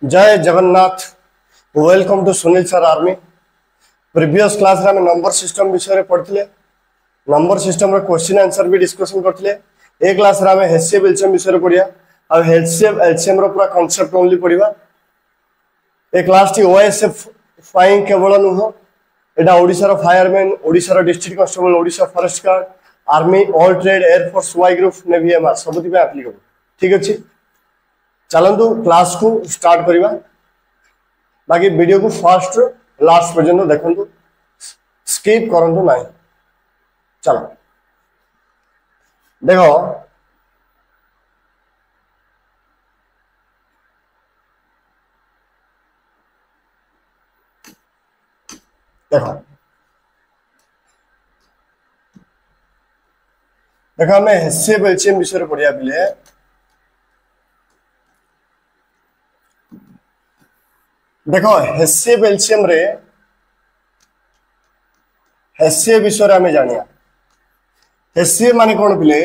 जय Jagannath. Welcome to Sunil sir army. Previous class रे number system विषय रे पढ़थिले। नंबर सिस्टम रे क्वेश्चन आंसर भी डिस्कशन करथिले। ए क्लास रे हमें एचसीएफ एलसीएम विषय रे पढ़िया आ एचसीएफ एलसीएम रो पूरा कांसेप्ट ओनली पढ़िबा। ए क्लास टी ओएसएफ फाइन केवल नुह, एटा ओडिसा रो फायरमैन, ओडिसा रो district constable, Odisha forest guard, army, all trade, air force, Y group, navy, MR सबथि पे एप्लीकेबल। ठीक अछि, चलंतु क्लास को स्टार्ट करिबा। बाकी वीडियो को फर्स्ट लास्ट पर्यंत देखंतु, स्किप करंतु नहीं। चलो देखो, देखो देखो हमें एचसीएफ एलसीएम विषय पढ़िया बिले। देखो एचसीएफ एलसीएम रे एचसीएफ विषय रे हमें जानिया। एचसीएफ माने कोन बिले?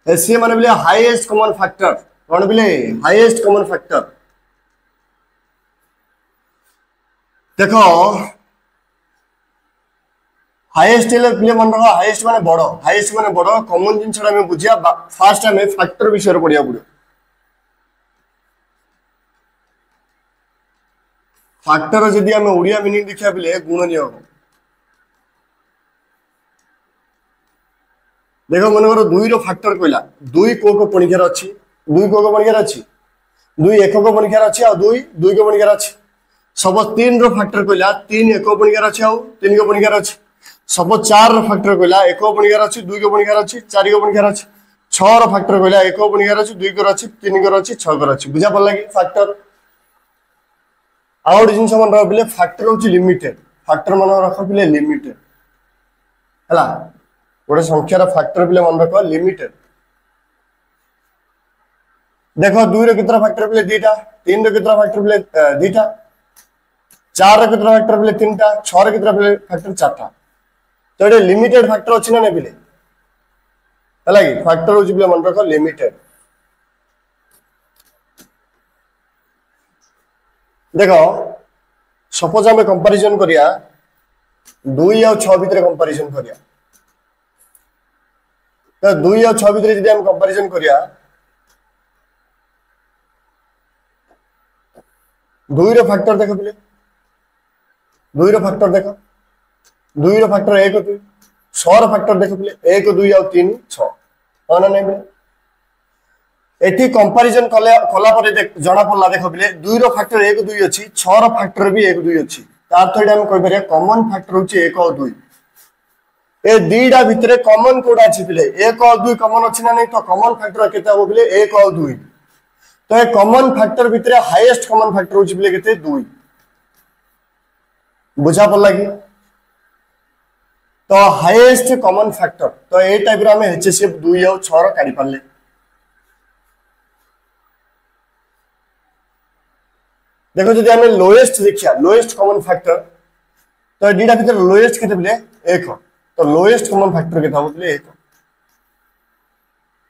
एचसीएफ माने बिले हाईएस्ट कॉमन फैक्टर। कोन बिले? Highest common factor. देखो हाईएस्ट ले बिले मन रखो, हाईएस्ट माने बड़ो, हाईएस्ट माने बड़ो कॉमन जिन छडा में बुझिया। फास्ट हमें फैक्टर विषय रे पढ़िया पड़ो। फैक्टर जदि हमें ओडिया मीनिंग देखिया बिले गुणनीय हो। देखो मन करो दुई रो फैक्टर कहला, दुई को पणिकार अछि, दुई को पणिकार अछि, दुई एक को पणिकार अछि आ दुई दुई को पणिकार अछि। सब तीन रो फैक्टर कहला, तीन एक को पणिकार अछि आ तीन को पणिकार अछि। सब चार रो फैक्टर कहला, एक को पणिकार अछि, दुई को पणिकार अछि, चार को पणिकार अछि। छ रो फैक्टर कहला, एक को पणिकार अछि, दुई को अछि, तीन को अछि, छ को अछि। बुझा पड़ला कि फैक्टर? आउट जिन मन रख बिले फैक्टर होची लिमिटेड। फैक्टर मन रख बिले लिमिटेड हला। गोटे संख्यार फैक्टर बिले मन रख लिमिटेड। देखो दुई रो कितना फैक्टर बिले दीटा, तीन रो कितना फैक्टर बिले दीटा, चार रो कितना फैक्टर बिले तीनटा, छ रो कितना बिले फैक्टर चारटा। तो ये लिमिटेड फैक्टर अछि ना नै बिले हला कि फैक्टर होची बिले मन रख लिमिटेड। देखो सपोज हमें कंपैरिजन करिया, दुई और 6 भितर कंपैरिजन करिया। तो दुई और 6 भितर जदि हम कंपैरिजन करिया, दुई रो फैक्टर देखो बिले, दुई रो फैक्टर देखो, दुई रो फैक्टर 1 2, 6 रो फैक्टर देखो बिले 1 2 और 3 6 हां ना नै बिले। एठी कंपैरिजन कला परे जणा पड़ला। देखो बिले दुई रो फैक्टर 1 2 अछि, 6 रो फैक्टर भी 1 2 अछि। तार तो हम कहि परिया कॉमन फैक्टर होची 1 और 2। ए दीडा भितरे कॉमन कोडा अछि बिले 1 और 2 कॉमन अछि ना नै? तो कॉमन फैक्टर केते हो बिले 1 और 2। तो ए कॉमन फैक्टर भितरे हाईएस्ट कॉमन फैक्टर होची बिले केते 2। बुझा पड़ला कि? तो हाईएस्ट कॉमन फैक्टर तो ए टाइप रो हम एचसीएफ 2 और 6 रो काढी पाले। देखो जदि हमें लोएस्ट देखिया, लोएस्ट कॉमन फैक्टर तो दीटा भीतर लोएस्ट केते बिले 1। तो लोएस्ट कॉमन फैक्टर केते हो बिले 1।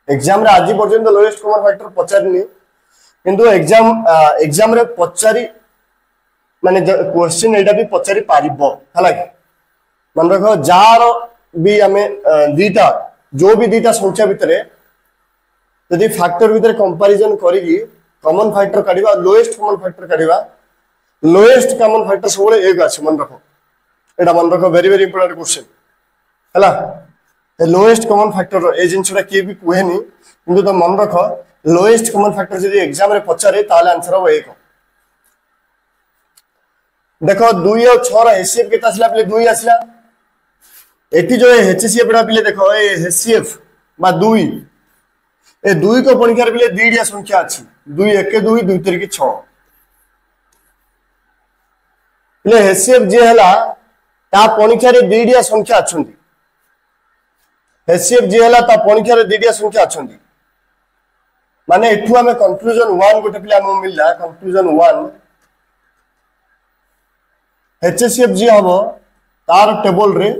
एग्जाम रे आज पर्यंत लोएस्ट कॉमन फैक्टर पचारनी, किंतु एग्जाम रे पचारी माने क्वेश्चन एटा भी पचारी पारिबो हला कि। मन रखो जार भी हमें दीटा, जो भी दीटा संख्या भितरे यदि फैक्टर भितर कंपैरिजन करिगी कॉमन फैक्टर काढिबा, लोएस्ट कॉमन फैक्टर काढिबा, लोएस्ट कॉमन फैक्टर सबले 1 अछि। मन रखो एटा, मन रखो वेरी वेरी इंपोर्टेंट क्वेश्चन हला। ए लोएस्ट कॉमन फैक्टर ए जिनसटा के भी कहनी, किंतु तो मन रखो लोएस्ट कॉमन फैक्टर यदि एग्जाम रे पचारे ताले आंसर हो 1। देखो 2 और 6 रा एचसीएफ केता आसला बिले 2 आसला। एटी जो एचसीएफ रा बिले देखो ए एचसीएफ बा 2, ए 2 को पणिकार बिले दीडिया संख्या अछि। 2 1 2 2 3 की 6 बिले एचसीएफ जे हला ता पणिकार दीडिया संख्या अछंती। एचसीएफ जे हला ता पणिकार दीडिया संख्या अछंती। माने एठू हमें कंक्लूजन 1 गोटे पिला हम मिलला। कंक्लूजन 1 एचसीएफ जे हबो तार टेबल रे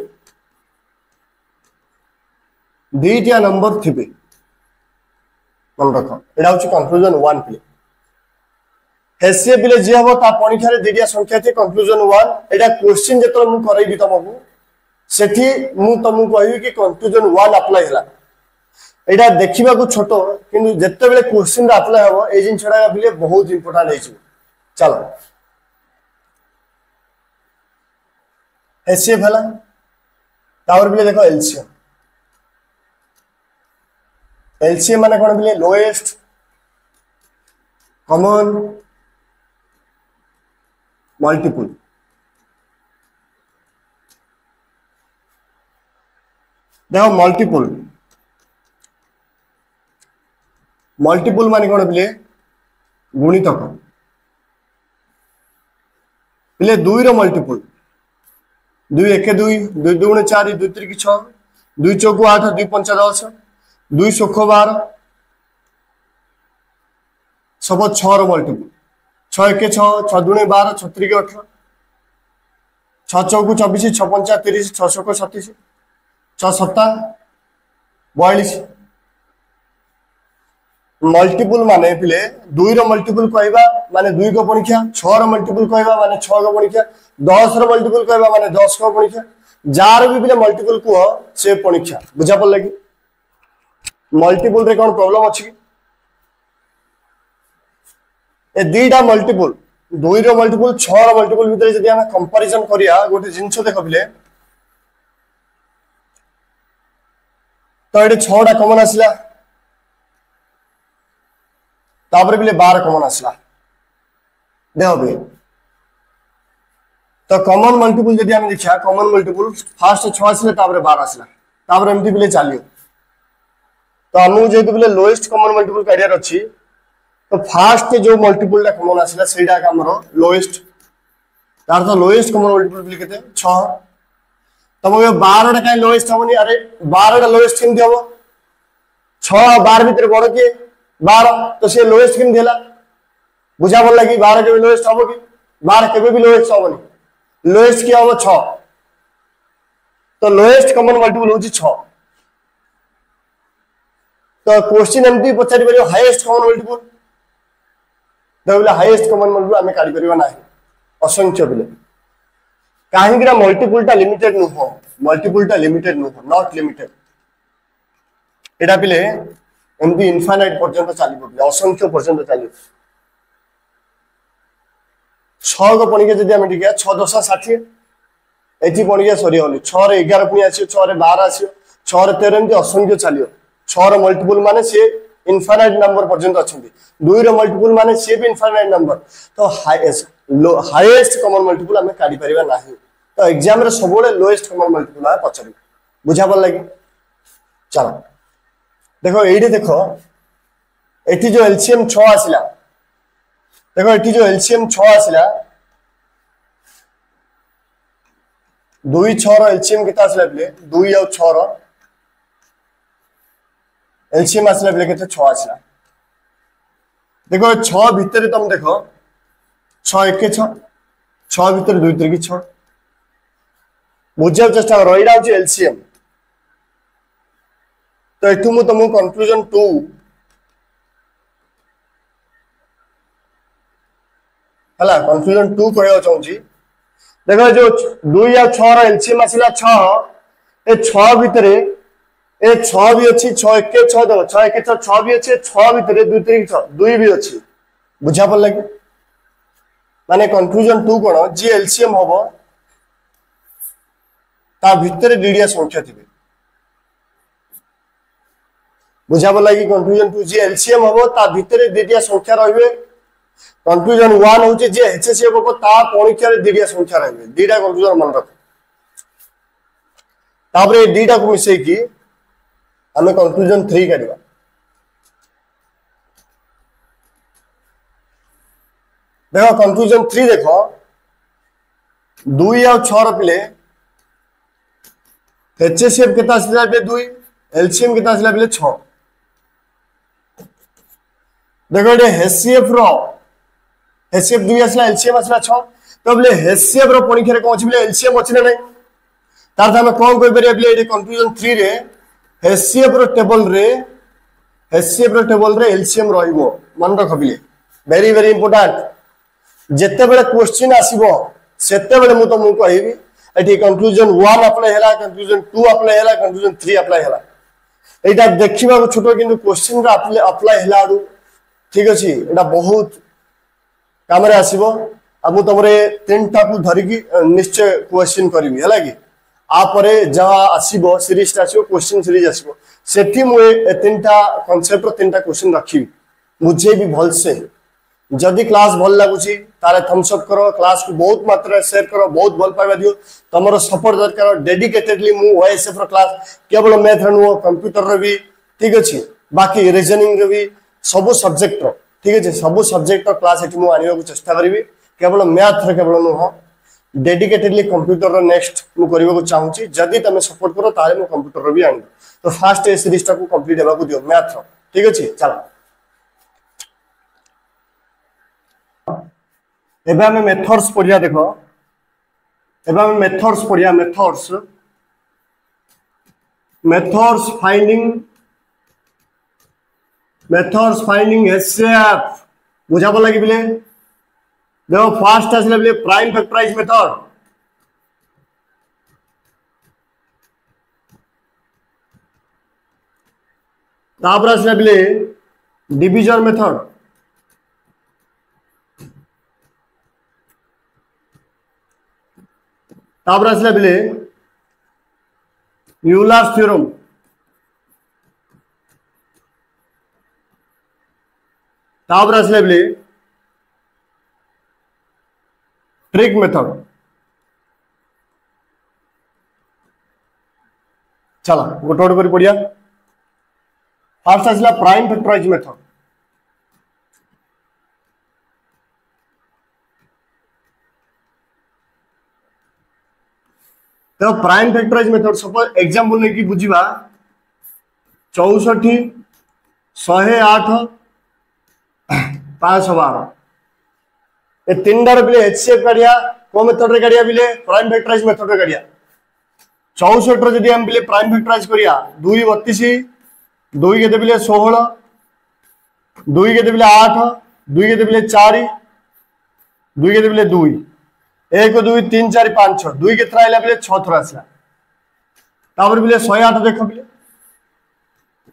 दीटा नंबर थिबे। मन रख एटा होची कंक्लूजन 1 पे। एचसीएफ बिले जे हबो ता परीक्षा रे दिडिया संख्या थी कंक्लूजन 1 एटा क्वेश्चन जेतो मु करैबी तमकू सेठी मु तमु कहबी कि कंक्लूजन 1 अप्लाई हला एटा देखिबा को छोटो किंतु जत्ते बेले क्वेश्चन रे अप्लाई हबो ए जिन छडा बिले बहुत इंपोर्टेंट है चलो एचसीएफ हला तावर बिले देखो एलसीएम एलसीएम माने कोन बिले लोएस्ट कॉमन मल्टीपल देखो मल्टीपल मल्टीपल माने कोन बिले गुणितक बिले 2 रो मल्टीपल 2 1 2 2 2 4 2 3 6 2 4 8 2 5 10 2 6 12 सब 6 रो मल्टीपल 6 1 6 6 2 12 6 3 18 6 4 24 6 5 30 6 6 37 6 7 42 मल्टीपल माने पिले 2 रो मल्टीपल कहबा माने 2 को परीक्षा 6 रो मल्टीपल कहबा माने 6 को परीक्षा 10 रो मल्टीपल कहबा माने 10 को परीक्षा जार भी पिले मल्टीपल को से परीक्षा बुझा पड़ लगी मल्टीपल रे कोन प्रॉब्लम अछि ए दीटा मल्टीपल 2 रो मल्टीपल 6 रो मल्टीपल भीतर जदी हम कंपैरिजन करिया गोटे जिंस देखो बिले तो एटे 6 टा कॉमन आसिला तापर बिले 12 कॉमन आसिला देखो बे तो कॉमन मल्टीपल जदी हम देखिया कॉमन मल्टीपल फर्स्ट 6 आसिले तापर 12 आसिला तापर एमटी बिले चालियो तो हमु जेतु बिले लोएस्ट कॉमन मल्टीपल करियर अछि तो फास्ट जो मल्टीपल टा कॉमन आसिला सेटा का हमरो लोएस्ट तार तो लोएस्ट कॉमन मल्टीपल बिले केते 6 तब 12 टा काई लोएस्ट हमनी अरे 12 टा लोएस्ट किन देबो 6 12 भीतर बड़ के 12 तो से लोएस्ट किन देला बुझा बोल लगी 12 के लोएस्ट हबो कि 12 केबे भी लोएस्ट हबोनी लोएस्ट की हबो 6 तो लोएस्ट कॉमन मल्टीपल होची 6 तो क्वेश्चन एमटी पछारी परियो हाईएस्ट कॉमन मल्टीपल दबले हाईएस्ट कॉमन मल्टीपल हमें काढी परियो नाही असंख्य बिले काहे कि मल्टीपल टा लिमिटेड नु हो मल्टीपल टा लिमिटेड नु हो नॉट लिमिटेड एटा बिले एमटी इनफाइनाइट पर्यंत चाली पड़ले असंख्य पर्यंत चाली 6 को पणिके जदी हम ठीक है 6 10 60 एठी पणिके सरी होली 6 रे 11 पुनी आसी 6 रे 12 आसी 6 रे 13 एमटी असंख्य चालियो 6 रो मल्टीपल माने से इनफाइनाइट नंबर पर्यंत अछंती 2 रो मल्टीपल माने से भी इनफाइनाइट नंबर तो हाईएस्ट कॉमन मल्टीपल हमें काढी परिबा नाही तो एग्जाम रे सबोले लोएस्ट कॉमन मल्टीपल आ पछरी बुझा पड़ लगी चलो देखो एठी देखो एठी जो एलसीएम 6 आसिला देखो एठी जो एलसीएम 6 आसिला 2 6 रो एलसीएम किता आसिला बले 2 और 6 रो एलसीएम आसिला बले केते 6 आसिला देखो 6 भीतर तुम देखो 6 1 6 6 भीतर 2 3 6 बुझाव चेष्टा करो एडा होची एलसीएम तो एठु मु तुमको कंक्लूजन 2 हला कंक्लूजन 2 कहयो चाहूची देखो जो 2 या 6 रो एलसीएम आसिला 6 ए 6 भीतर ए 6 भी अछि 6 1 6 दो 6 1 6 भी अछि 6 भीतर 2 3 6 2 भी अछि बुझा पड़ लगी माने कंक्लूजन 2 कोन जे एलसीएम होबो ता भीतर डीडिया संख्या थिबे बुझा पड़ लगी कंक्लूजन 2 जे एलसीएम होबो ता भीतर डीडिया संख्या रहबे कंक्लूजन 1 होचे जे एचसीएफ होबो ता परीक्षा रे डीडिया संख्या रहबे डीडा कंक्लूजन मन रख तापरे डीडा को मिसै की हमें कंक्लूजन 3 करिवा देखो कंक्लूजन 3 देखो 2 और 6 रो पिले एचसीएफ कितना आसिला बे 2 एलसीएम कितना आसिला बे 6 देखो ये एचसीएफ रो एचसीएफ 2 आसिला एलसीएम आसिला 6 तो बले एचसीएफ रो परीक्षा रे कोन अछि बले एलसीएम अछि ना नै तार हम कोन कोइ परिया बले ये कंक्लूजन 3 रे एचसीएफ रो टेबल रे एलसीएम रहिबो मन रख बिले वेरी वेरी इंपोर्टेंट जिते बड़े क्वेश्चन आसीबो सेते बड़े मु तुमको कहबी एठी कंक्लूजन 1 अप्लाई हैला कंक्लूजन 2 अप्लाई हैला कंक्लूजन 3 अप्लाई हैला एटा देखिबा को छोटो किंतु क्वेश्चन रा अप्लाई हैला आडू ठीक अछि एटा बहुत काम रे आसीबो अब मु तमरे तीनटा को धरि की निश्चय क्वेश्चन करबी हैला की आपरे जहा आसीबो सीरीज आसीबो क्वेश्चन सीरीज आसीबो सेठी मु ए तीनटा कांसेप्ट रो तीनटा क्वेश्चन रखी मुझे भी भल से जदि क्लास भल लगुची तारे थम्स अप करो क्लास को बहुत मात्रा शेयर करो बहुत भल पाइबा दियो तमरो सपोर्ट दरकार डेडिकेटेडली मु ओएसएफ रो क्लास केवल मैथ रो कंप्यूटर रो भी ठीक अछि बाकी रीजनिंग रो भी सब सब्जेक्ट रो ठीक अछि सब सब्जेक्ट रो क्लास एठी मु आनियो को चेष्टा करबी केवल मैथ रो केवल नु हो डेडिकेटेडली कंप्यूटर रो नेक्स्ट मु करबा को चाहूची जदि तमे सपोर्ट करो तारे मु कंप्यूटर रो भी आनी तो फर्स्ट ए सीरीज टा को कंप्लीट हेबा को दियो मैथ रो ठीक अछि चलो एबे हमें मेथड्स पढ़िया देखो एबे हमें मेथड्स पढ़िया मेथड्स फाइंडिंग एचसीएफ बुझाबो लागि बिले देखो फर्स्ट आसले बिले प्राइम फैक्टराइज मेथड तापर आसले बिले डिवीजन मेथड तापर आसले बिले यूलर्स थ्योरम तापर आसले बिले ट्रिक मेथड चला गोटे गोटे कर पढ़िया फर्स्ट आसला प्राइम फैक्टराइज मेथड तो prime factorise method suppose example ने की बुझीबा 64 108 512 ए तीन डार बिले एचसीएफ काढिया को मेथड रे काढिया बिले प्राइम फैक्टराइज मेथड रे काढिया 64 रो जदी हम बिले प्राइम फैक्टराइज करिया 2 32 2 के बिले 16 2 के बिले 8 2 के बिले 4 2 के बिले 2 1 2 3 4 5 6 2 के थरा आइला बिले 6 थरा आसला तापर बिले 108 देखो बिले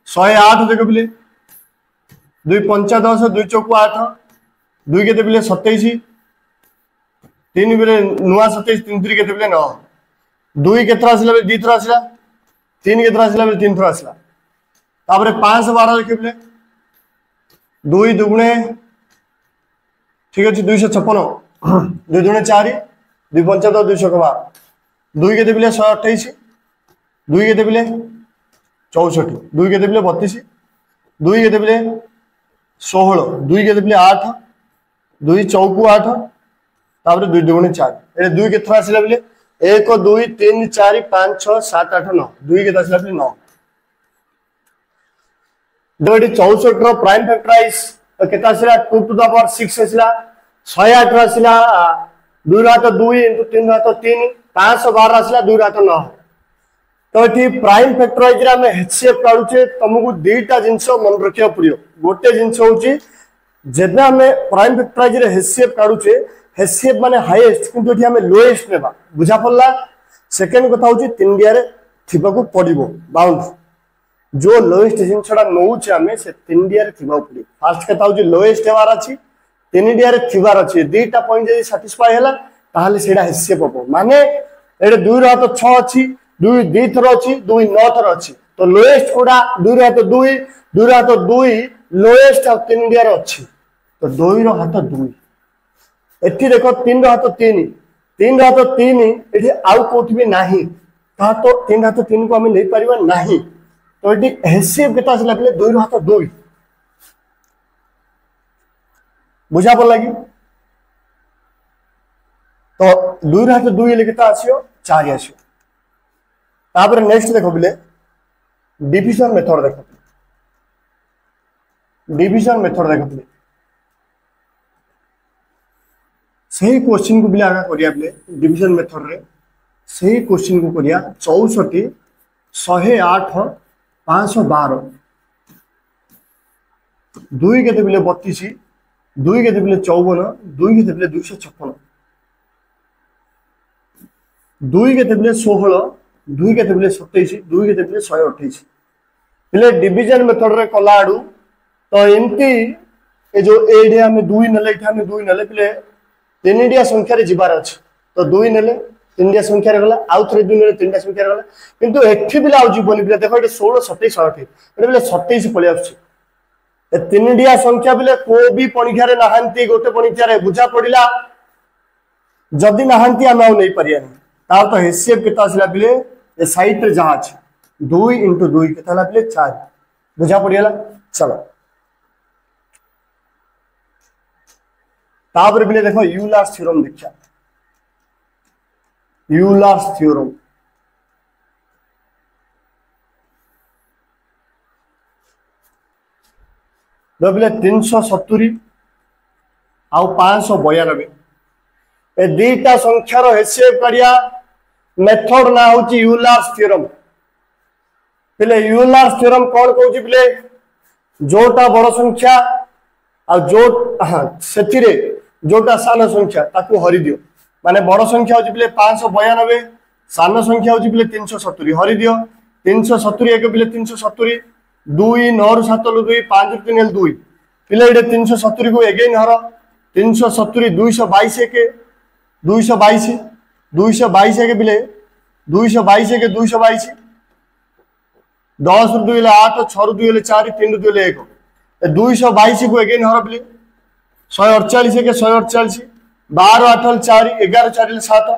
108 देखो बिले 2 5 10 2 4 8 2 के बिले 27 3 बिले नुआ 27 3 3 के बिले 9 2 के थरा आसला बिले 2 थरा आसला 3 के थरा आसला बिले 3 थरा आसला तापर 5 12 देखो बिले 2 दुगुणे ठीक अछि 256 2 दुगुणे 4 2 5 10 212 2 के बिले 128 2 के बिले 64 2 के बिले 32 2 के बिले 16 2 के बिले 8 2 चौकु 8 तापर 2 दुगुणे 4 ए 2 के थरा आसला बिले 1 2 3 4 5 6 7 8 9 2 के आसला बिले 9 दोडी 64 रो प्राइम फैक्टराइज केता आसला 2 टू द पावर 6 आसला 108 रो आसला 2 रात 2 into 3 रात 3 512 आसला 2 रात 9 तो एठी प्राइम फैक्टराइज रे हमें एचसीएफ काढुचे तुमको दुईटा जिंस मन रखिया पड़ियो गोटे जिंस होची जेबे हमें प्राइम फैक्टराइज रे एचसीएफ काढुचे एचसीएफ माने हाईएस्ट किंतु एठी हमें लोएस्ट नेबा बुझा पड़ला सेकंड कथा होची तीन डिया रे थिबा को पड़िबो बाउंड जो लोएस्ट जिंसडा नौचे हमें से तीन डिया रे थिबा पड़ी फर्स्ट कथा होची लोएस्ट हेवार अछि तीन डिया रे थिबार अछि दुईटा पॉइंट जदी सैटिस्फाई होला ताहाले सेडा एचसीएफ हो माने एडे 2 रात 6 अछि 2 2 थर अछि 2 9 थर अछि तो लोएस्ट कोडा 2 रात 2 रात 2 लोएस्ट और 3 डिया रे अछि तो 2 रो हाथ 2 एठी देखो 3 रो हाथ 3 रात 3 एठी आउ कोठी भी नाही ता तो 3 रात 3 को हमें ले परिबा नाही तो एठी एचसीएफ केता से लागले 2 रो हाथ 2 बुझा पड़ लगी तो 2 रात 2 लिखता आसियो 4 आसियो तापर नेक्स्ट देखो बिले डिवीजन मेथड देखो डिवीजन मेथड देखो बिले सही क्वेश्चन को बिले आगा करिया बिले डिवीजन मेथड रे सही क्वेश्चन को करिया 64 108 512 2 के बिले 32 दुई के 54 दुई के 256 दुई के 16 दुई के 27 दुई के 128 पिले डिवीजन मेथड रे कला आडू तो एमती ए जो एडे हम दुई नले एठा हम दुई नले पिले तीनडिया संख्या रे जिबार अछि तो दुई नले तीनडिया संख्या रे गला आउ थरे दुई नले तीनडिया संख्या रे गला किंतु एठी बिले आउ जीवनी बिले देखो एटे 16 27 28 एटे बिले 27 पले आछि ए तीनडिया संख्या बिले को भी परीक्षा रे नहांती गोटे परीक्षा रे बुझा पड़िला जदी नहांती हम आउ नहीं परियानी तार तो हिसाब केता आसिला बिले ए साइड रे जहा अछि 2 * 2 केता ला बिले 4 बुझा पड़ियाला चलो तापर बिले देखो यूलर्स थ्योरम देखा यूलर्स थ्योरम बिले 370 आउ 592 ए दीटा संख्यार हिसाब करिया मेथड ना होची यूलर्स थ्योरम बिले यूलर्स थ्योरम कौन कहूची बिले जोटा बड़ संख्या आ जो सेथिरे जोटा सान संख्या ताकू हरि दियो माने बड़ संख्या होची बिले 592 सान संख्या होची बिले 370 हरि दियो 370 एक बिले 370 2 9 ରୁ 7 lu 2 5 ରୁ 3 2 पिले एडे 370 को अगेन हर 370 222 के 222 222 के बिले 222 के 222 10 ରୁ 2 ले 8 6 ରୁ 2 ले 4 3 ରୁ 2 ले 1 222 को अगेन हर बिले 148 के 148 12 8 4 11 4 ले 7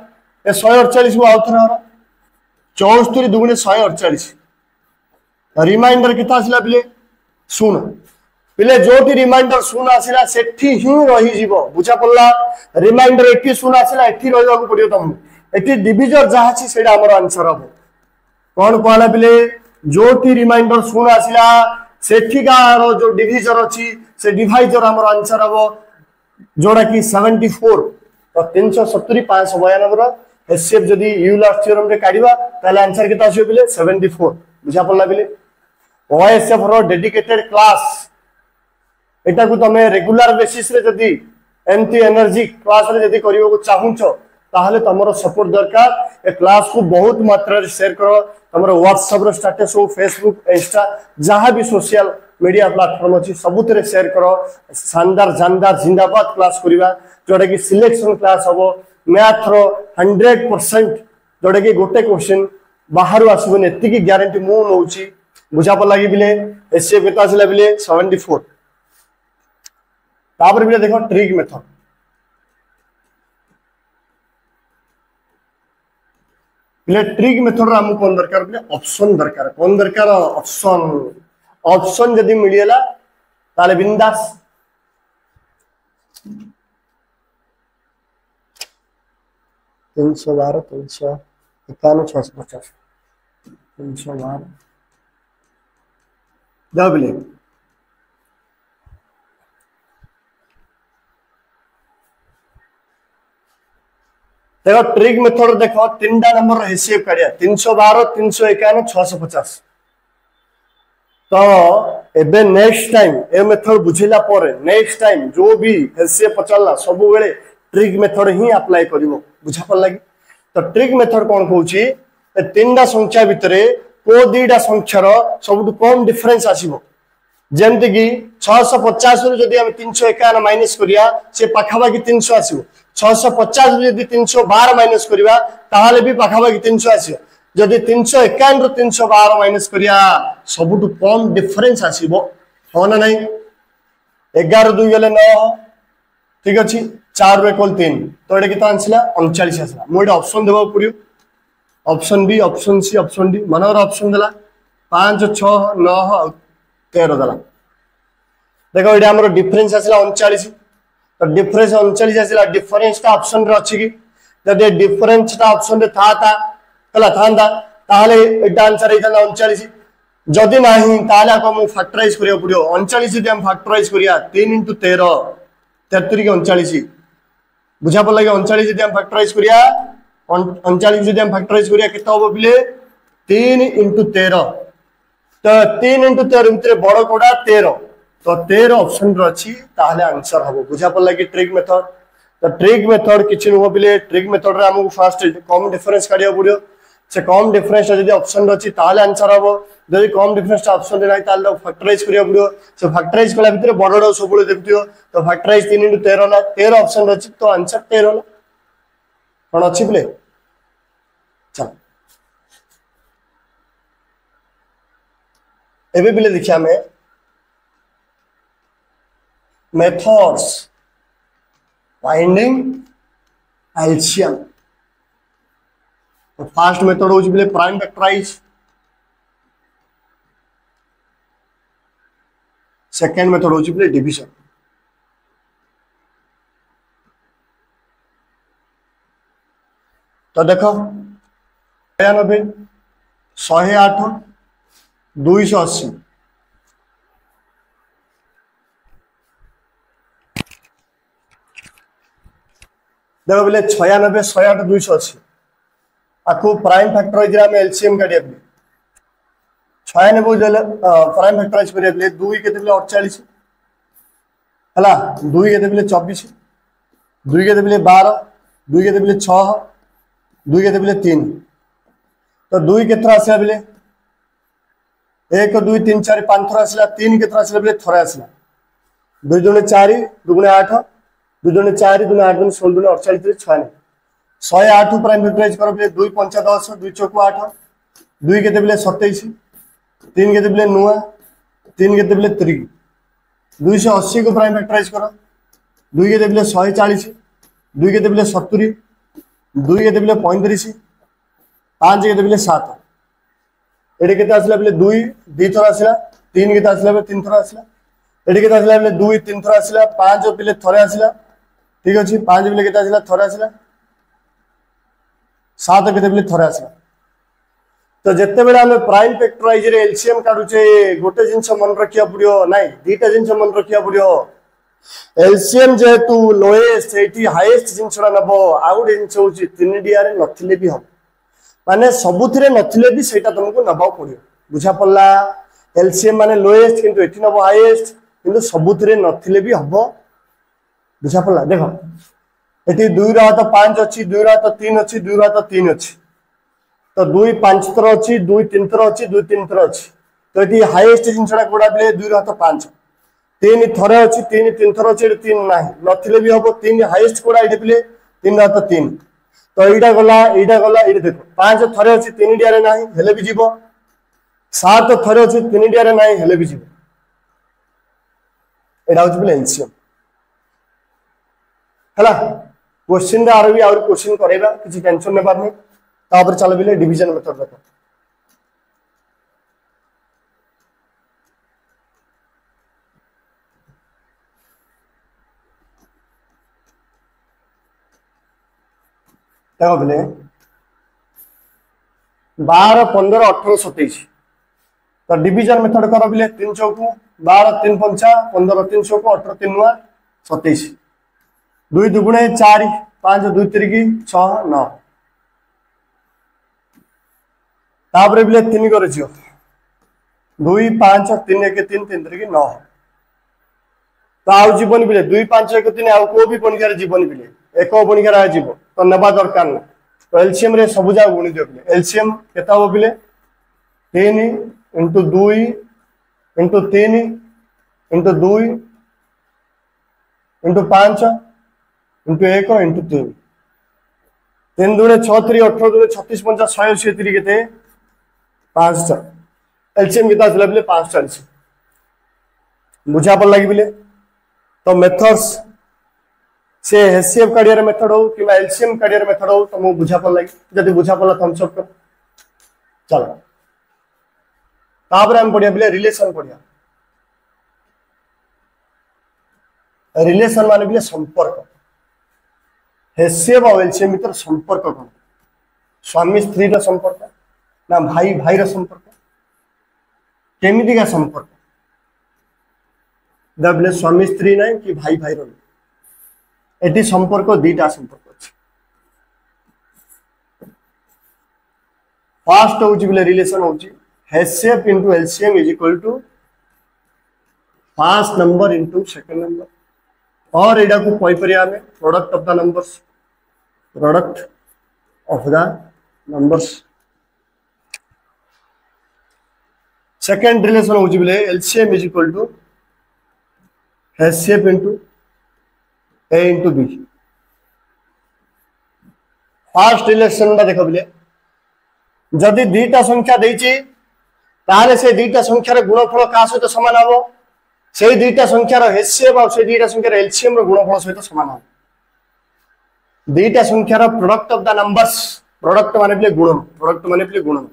ए 148 को आउथर हर 74 दुगुणे 148 रिमाइंडर कितना आसिला बिले सुन पिले जोटी रिमाइंडर सुन आसिला सेठी ही रही जीवो बुझा पड़ला रिमाइंडर एठी सुन आसिला एठी रहइबा को पड़ियो तम एठी डिविजर जहा छी सेडा हमर आंसर हबो कोन कहला बिले जोटी रिमाइंडर सुन आसिला सेठी का जो डिविजर अछि से डिवाइजर हमर आंसर हबो जोड़ा कि 74 तो 370 592 रो एसएफ जदी यूलर थ्योरम रे काढिबा ताले आंसर केता आछो बिले 74 बुझा पड़ला बिले ओएसएफ रो डेडिकेटेड क्लास एटा को तमे रेगुलर बेसिस रे जदी एमटी एनर्जी क्लास रे जदी करियो को चाहुचो ताहले तमरो सपोर्ट दरकार ए क्लास को बहुत मात्रा रे शेयर करो तमरो व्हाट्सएप रो स्टेटस हो फेसबुक इंस्टा जहां भी सोशल मीडिया प्लेटफॉर्म अछि सबुतरे शेयर करो शानदार जानदार जिंदाबाद क्लास करिवा जोडा कि सिलेक्शन क्लास हबो मैथ रो 100% जोडा कि गोटे क्वेश्चन बाहर आसीबो एति की गारंटी मु नउची बुझा पर लागि बिले एसए केता आसिला बिले 74 तापर बिले देखो ट्रिक मेथड बिले ट्रिक मेथड रामु कोन दरकार बिले ऑप्शन दरकार कोन दरकार ऑप्शन ऑप्शन जदी मिलियला ताले बिंदास तीन सौ 51 650 312 डबल देखो ट्रिक मेथड देखो तीनटा नंबर हिसाब करिया 312 351 650 तो एबे नेक्स्ट टाइम ए मेथड बुझिला परे नेक्स्ट टाइम जो भी हिसाब पचलला सब बेले ट्रिक मेथड ही अप्लाई करिवो बुझा पड़ लागी तो ट्रिक मेथड कोन कहूची तीनटा संख्या भितरे को दीटा संख्यार सबटु कम डिफरेंस आसीबो जेमति कि 650 रु जदी हम 351 माइनस करिया से पाखाबा कि 300 आसीबो 650 रु जदी 312 माइनस करिवा ताहाले भी पाखाबा कि 300 आसीबो जदी 351 रु 312 माइनस करिया सबटु कम डिफरेंस आसीबो हो ना नहीं 11 2 गेले 9 ठीक अछि 4 रे कोल 3 तो एटा किता आंसला 39 आसला मो एटा ऑप्शन देबा पड़ियो option B option C option D मनोर ऑप्शन देला 5 6 9 13 दला देखो एटा हमर डिफरेंस आसला 39 तो डिफरेंस 39 आसला डिफरेंस ता ऑप्शन रे अछि कि जदि डिफरेंस ता ऑप्शन रे था कला थांदा ताले एटा आंसर इता 39 जदि नाही ताले को मु फैक्टराइज करियो पड़ियो 39 जदि हम फैक्टराइज करिया 3 * 13 73 के 39 बुझा पड़ लागे 39 जदि हम फैक्टराइज करिया 39 जदि हम फैक्टराइज करिया केता होबो बिले 3 * 13 तो 3 * 13 भितरे बड़ कोडा 13 तो 13 ऑप्शन रछि ताहले आंसर हबो बुझा पड़ला कि ट्रिक मेथड तो ट्रिक मेथड किछि नुह बिले ट्रिक मेथड रे हमहु फर्स्ट कम डिफरेंस काढिया पड़ियो से कम डिफरेंस जदी ऑप्शन रछि ताहले आंसर हबो जदी कम डिफरेंस ऑप्शन नै ताहले फैक्टराइज करिया पड़ियो से फैक्टराइज कला भितर बडडो सबुले देखतियो तो फैक्टराइज 3 * 13 ना 13 ऑप्शन रछि तो आंसर 13 ना कोन अछि बिले चल एबे बिले देखिया में methods finding LCM तो फर्स्ट मेथड होची बिले प्राइम फैक्टराइज सेकंड मेथड होची बिले डिवीजन तो देखो 92 108 280 देखो बोले 96 108 280 आपको प्राइम फैक्टराइज रे हम एलसीएम काढिया 96 देले प्राइम फैक्टराइज करिया बोले 2 केते बोले 48 हला 2 केते बोले 24 2 केते बोले 12 2 केते बोले 6 2 केते बोले 3 तो 2 केतरा आसे बोले 1 2 3 4 5 थरा आसला 3 केतरा आसला बोले थरा आसला 2 दुने 4 2 गुणे 8 2 दुने 4 2 8 दुने 16 दुने 48 6 108 प्राइम फैक्टराइज करो बोले 2 5 10 2 चौक 8 2 केते बोले 27 3 केते बोले 9 3 केते बोले 3 280 को प्राइम फैक्टराइज करो 2 केते बोले 140 2 केते बोले 70 2 केते बोले 35 5 केते बोले 7 एडे केते आसला बोले 2 2 थरा आसला 3 केते आसला बोले 3 थरा आसला एडे केते आसला बोले 2 3 थरा आसला 5 बोले थरा आसला ठीक अछि 5 बोले केते आसला थरा आसला 7 केते बोले थरा आसला तो जिते बेला हमें प्राइम फैक्टराइज रे एलसीएम काढुचे गोटे जिंस मन रखिया पड़ियो नाही दीटा जिंस मन रखिया पड़ियो एलसीएम जेतु लोएस्ट एटी हाईएस्ट जिंसडा नबो आउट जिंस होची 3 डिया रे नथिले भी हम माने सबुथिरे नथिले भी सेटा तुमको नबाव पड़ियो बुझा पड़ला एलसीएम माने लोएस्ट किंतु एटी नबो हाईएस्ट किंतु सबुथिरे नथिले भी हबो बुझा पड़ला देखो एटी 2 रा तो 5 अछि 2 रा तो 3 अछि 2 रा तो 3 अछि तो 2 5 थर अछि 2 3 थर अछि 2 3 थर अछि तो एटी हाईएस्ट जिंसडा कोडा बले 2 रा तो 5 3 थर अछि 3 3 थर अछि 3 नाही नथिले भी हबो 3 हाईएस्ट कोडा एटी बले 3 रा तो 3 तो एटा गला एटी देखो 5 थर अछि 3 डिया रे नाही हेले भी जीवो 7 थर अछि 3 डिया रे नाही हेले भी जीवो एटा होछि बले एलसीएम हला क्वेश्चन रे आरो भी और क्वेश्चन करेबा किछि टेंशन ने बार नै तापर चल बिले डिवीजन मेथड देखो देखो बिले 12 15 18 27 तो डिवीजन मेथड करो बिले 3 चौक 12 3 5 15 3 चौक 18 3 9 27 2 दुगुणे 4 5 2 3 6 9 तापर बिले 3 करे जियो 2 5 3 1 3 3 3 9 तो आउ जीवन बिले 2 5 1 3 आउ को भी पणिकार जीवन बिले एको पणिकार आ जीव तो नबा दरकार ना तो एलसीएम रे सब जा गुणी दियो बिले एलसीएम केता हो बिले 3 * 2 * 3 * 2 * 5 * 1 * 3 3 दुणे 6 3 18 दुणे 36 50 180 3 केते 5 एलसीएम कितना आसला बिले 540 बुझा पड़ लगी बिले तो मेथड्स से एचसीएफ काढियार मेथड हो कि एलसीएम काढियार मेथड हो तो मु बुझा पड़ लगी जदी बुझा पड़ला थम्स अप कर चलो तापर हम पढ़िया बिले रिलेशन पढ़िया रिलेशन माने बिले संपर्क एचसीएफ और एलसीएम भीतर संपर्क कोन स्वामी स्त्री रो संपर्क ना भाई भाई रो संपर्क केमिति का संपर्क दबले स्वामी स्त्री नहीं कि भाई भाई रो एटी संपर्क दीटा संपर्क अछि फर्स्ट होची बिले रिलेशन होची HCF * LCM = first number into second number और एडा को कोई परिया में product of the numbers product of the numbers second relation हो जिबले LCM is equal to HCF into A into B first relation देख बिले जदि दुईटा संख्या देछि ताले से दुईटा संख्यार गुणफल का सहित समान हबो से दुईटा संख्यार एचसीएफ और से दुईटा संख्यार एलसीएम रो गुणफल सहित समान हबो दुईटा संख्यार product of the numbers product माने बिले गुणन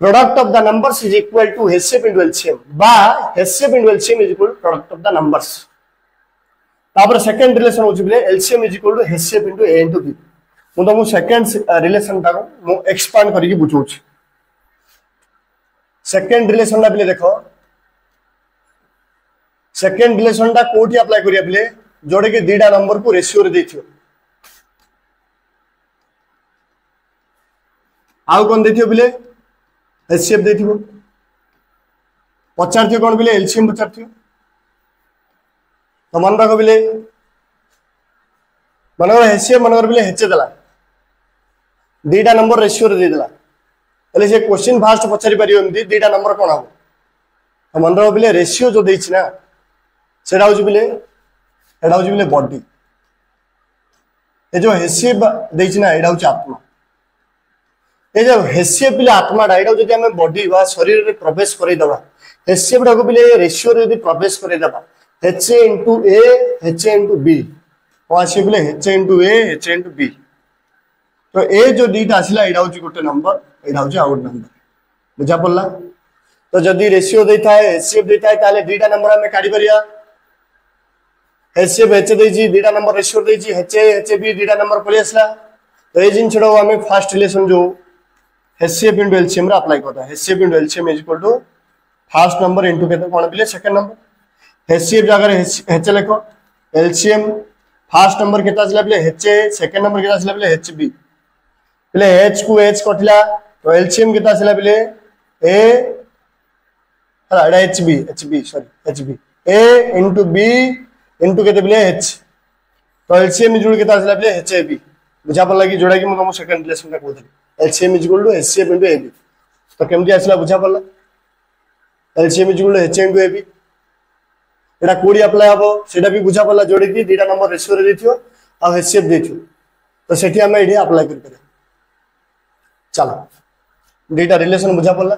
product of the numbers is equal to HCF into LCM बा HCF into LCM is equal to product of the numbers तापर सेकंड रिलेशन हो जिबले LCM is equal to HCF into A into B मु तुमको second relation टा को expand करके बुझौछ second relation टा बिले देखो सेकंड रिलेशन टा कोठी अप्लाई करिया बिले जोड़े के दीडा नंबर को रेशियो रे देथियो आउ कोन देथियो बिले एचसीएफ देथियो पचारथियो कोन बिले एलसीएम पचारथियो तो मन रखो बिले मनवर एचसीएफ मनवर बिले हेचे दला दीटा नंबर रेशियो रे दे देला तले से क्वेश्चन फास्ट पचारि परियो एमदी दीटा नंबर कोन हबो तो मन रखो बिले रेशियो जो देछि ना सेडा होजि बिले बॉडी ए जो एचसीएफ देछि ना एडा होछि आत्मा ए जो एचसीएफ बिले आत्मा डाइडा जदि हम बॉडी वा शरीर रे प्रवेश करै दबा एचसीएफ डाको बिले रेशियो रे यदि प्रवेश करै दबा H into A H into B और आसी बिले H into A H into B तो ए जो दीटा आसिला एडा होछि गोटे नंबर एडा होछि आउट नंबर बुझा पड़ला तो जदि रेशियो देता है एचसीएफ देता है ताले दीटा नंबर हमें काढी परिया एचसीएफ एच देछि दीटा नंबर रेशियो देछि एच बी दीटा नंबर पळि आसला तो ए जिन छडो हमें फर्स्ट रिलेशन जो एचसीएफ इनटू एलसीएम रे अप्लाई करता है HCF into LCM is equal to first number into केते कोन बिले सेकंड नंबर एचसीएफ जगह एच लिखो एलसीएम फर्स्ट नंबर केता आसला बिले एच सेकंड नंबर केता आसला बिले एच बी बिले एच को एच कटला तो एलसीएम केता आसला बिले ए हला एडा HB sorry HB A into B into केते बिले एच तो एलसीएम इज इक्वल केता आसला बिले एचबी बुझा पड़ला कि जोड़ा कि म तुम सेकंड रिलेशन का कहथि LCM is equal to HCF into AB तो केमती आसला बुझा पड़ला LCM is equal to H into AB एडा कोडी अप्लाई हबो सेटा भी बुझा पड़ला जोड़े कि दीटा नंबर रेशियो रे देथियो आ एचसीएफ देथियो तो सेठी हम एडी अप्लाई कर करे चलो दीटा रिलेशन बुझा पड़ला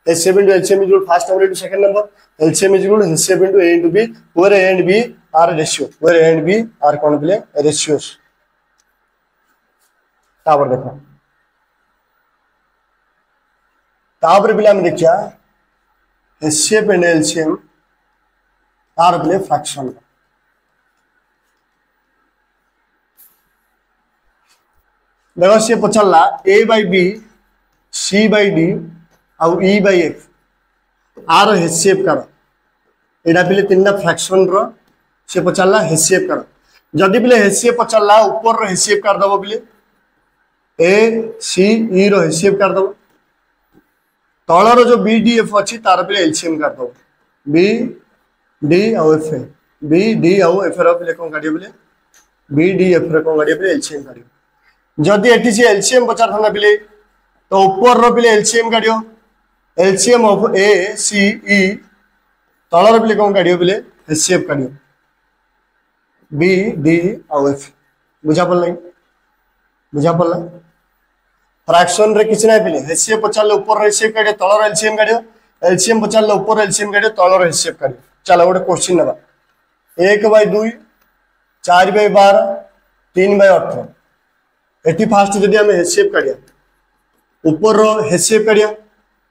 HCF into LCM is equal first number into second number LCM is equal to HCF into A into B where A and B are ratio where A and B are कोन बिले ratios तापर देखो तापर बिले हम देखिया HCF and LCM तार बिले फ्रैक्शन देखो से पचला a by b c by d और e by f are HCF कर एडा बिले तीनटा फ्रैक्शन रो से पचला एचसीएफ कर जदी बिले एचसीएफ पचला ऊपर रो एचसीएफ कर दबो बिले ए सी ई रो एचसीएफ कर दबो तळ रो जो बी डी एफ अछि तार बिले एलसीएम कर दबो बी डी और एफ बी डी और एफ रो बिले कोन काढियो बिले बी डी एफ रो कोन काढियो बिले एलसीएम काढियो जदी एठी से एलसीएम पचार थाना बिले तो ऊपर रो बिले एलसीएम काढियो एलसीएम ऑफ ए सी ई तळ रो बिले कोन काढियो बिले एचसीएफ काढियो बी डी और एफ बुझा पड़ला फ्रैक्शन रे किछ नै बिले एचसीएफ पचार ऊपर रो एचसीएफ काढियो तळ रो एलसीएम काढियो एलसीएम पचार ऊपर रो एलसीएम काढियो तळ रो एचसीएफ काढियो चलो गोटे क्वेश्चन नबा 1/2 4/12 3/18 एटी फास्ट जदी हम एचसीएफ काढिया ऊपर रो एचसीएफ काढिया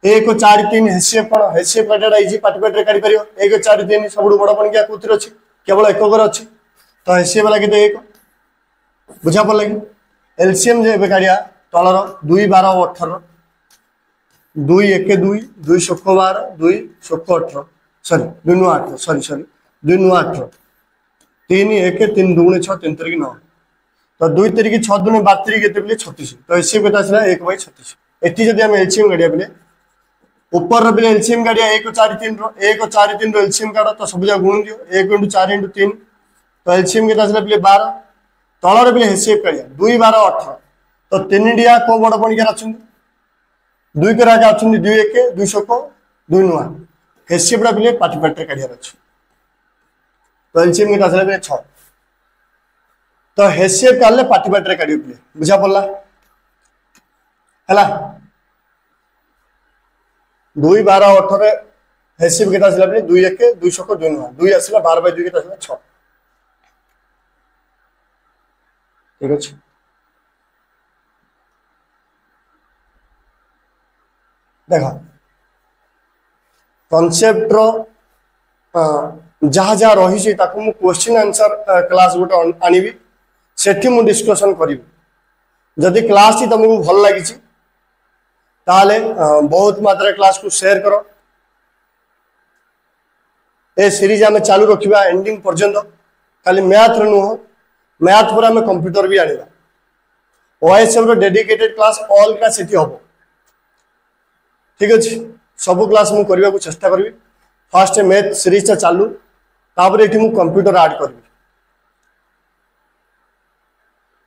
1 4 3 एचसीएफ कोन एचसीएफ काढाडा इजी पार्टिकुलर रे काढी परियो 1 4 3 सबडु बड़ पन क्या कुतिर अछि केवल एक कर अछि तो एचसीएफ वाला केते 1 बुझा पड़ लगी एलसीएम जे काढिया तळर 2 12 18 2 1 2 2 16 12 2 16 18 सॉरी 2 9 8 सॉरी 2 9 8 3 1 3 2 6 3 3 9 तो 2 3 6 2 12 3 केते बिले 36 तो एचसीएफ केता आसला 1/36 एटी जदी हम एलसीएम काढिया बिले ऊपर भी एलसीएम काढ़िया 1 4 3 रो 1 4 3 रो एलसीएम काढ़ तो सब जगह गुण दियो 1 × 4 × 3 तो एलसीएम केटा आसला पे 12 तळर भी एचसीएफ काढ़िया 2 12 18 तो 3 डिया को बड़ पणिका अछुंदी 2 करा का अछुंदी 2 1 2 शोक 2 नुआ एचसीएफ रा पे पाटी पाटी काढ़िया अछि तो एलसीएम केटा आसला पे 6 तो एचसीएफ काढले पाटी पाटी रे काढ़ियो पे बुझा पड़ला हला 2 12 18 एचसीएफ केटा आसला पे 2 1 2 शोक 2 नुआ 2 आसला 12/2 केटा आसला 6 ठीक अछि देखा कॉन्सेप्ट रो जहाँ जहाँ रही क्वेश्चन आंसर क्लास गोटे आनिबी सेठी मु डिस्कशन करी जदि क्लास टी तुमको भल लगी ताले बहुत मात्रा क्लास को शेयर करो ए सीरीज आम चालू रखा एंडिंग पर्यंत खाली मैथ नुह मैथ पर आम कंप्यूटर भी आनिबा ओएसएम रो डेडिकेटेड क्लास ऑल क्लास सेठी हम ठीक अच्छे सब क्लास मु करने को चेष्टा करी फास्ट मैथ सीरीज टा चालू तापर ये मु कंप्यूटर ऐड करी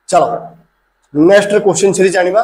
चलो नेक्स्ट क्वेश्चन सीरीज आनिबा